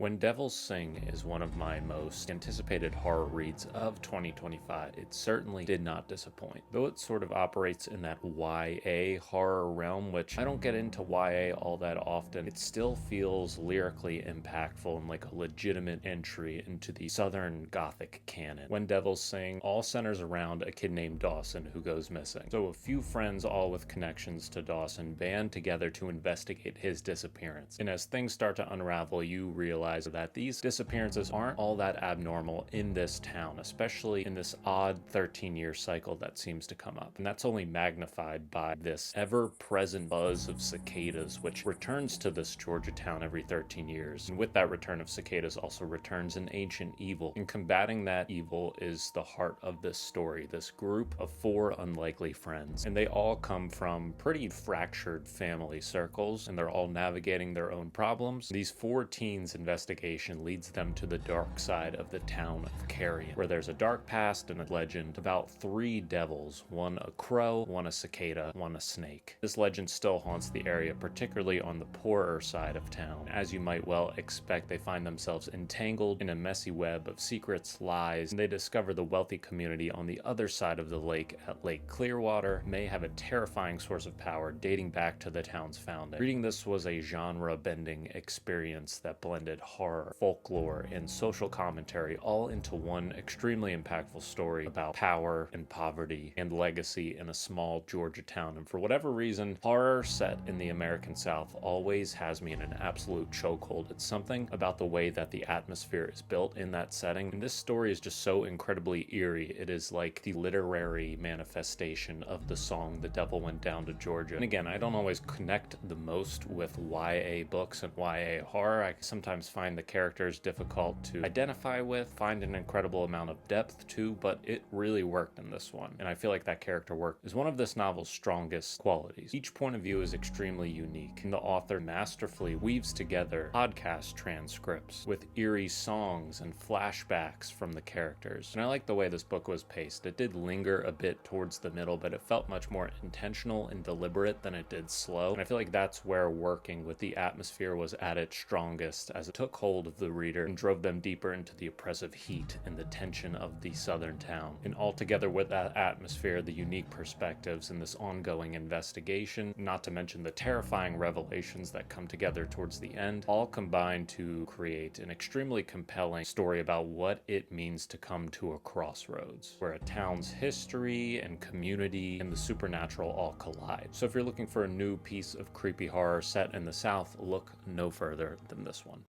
When Devils Sing is one of my most anticipated horror reads of 2025, it certainly did not disappoint. Though it sort of operates in that YA horror realm, which I don't get into YA all that often, it still feels lyrically impactful and like a legitimate entry into the Southern Gothic canon. When Devils Sing all centers around a kid named Dawson who goes missing. So a few friends, all with connections to Dawson, band together to investigate his disappearance. And as things start to unravel, you realize that these disappearances aren't all that abnormal in this town, especially in this odd 13-year cycle that seems to come up. And that's only magnified by this ever-present buzz of cicadas, which returns to this Georgia town every 13 years. And with that return of cicadas also returns an ancient evil. And combating that evil is the heart of this story, this group of four unlikely friends. And they all come from pretty fractured family circles, and they're all navigating their own problems. These four teens' investigation leads them to the dark side of the town of Carrion, where there's a dark past and a legend about three devils, one a crow, one a cicada, one a snake. This legend still haunts the area, particularly on the poorer side of town. As you might well expect, they find themselves entangled in a messy web of secrets, lies, and they discover the wealthy community on the other side of the lake at Lake Clearwater may have a terrifying source of power dating back to the town's founding. Reading this was a genre-bending experience that blended horror, folklore, and social commentary all into one extremely impactful story about power and poverty and legacy in a small Georgia town. And for whatever reason, horror set in the American South always has me in an absolute chokehold. It's something about the way that the atmosphere is built in that setting. And this story is just so incredibly eerie. It is like the literary manifestation of the song "The Devil Went Down to Georgia." And again, I don't always connect the most with YA books and YA horror. I sometimes find the characters difficult to identify with, find an incredible amount of depth to, but it really worked in this one. And I feel like that character work is one of this novel's strongest qualities. Each point of view is extremely unique, and the author masterfully weaves together podcast transcripts with eerie songs and flashbacks from the characters. And I like the way this book was paced. It did linger a bit towards the middle, but it felt much more intentional and deliberate than it did slow. And I feel like that's where working with the atmosphere was at its strongest, as it took hold of the reader and drove them deeper into the oppressive heat and the tension of the southern town. And altogether with that atmosphere, the unique perspectives and this ongoing investigation, not to mention the terrifying revelations that come together towards the end, all combine to create an extremely compelling story about what it means to come to a crossroads, where a town's history and community and the supernatural all collide. So if you're looking for a new piece of creepy horror set in the South, look no further than this one.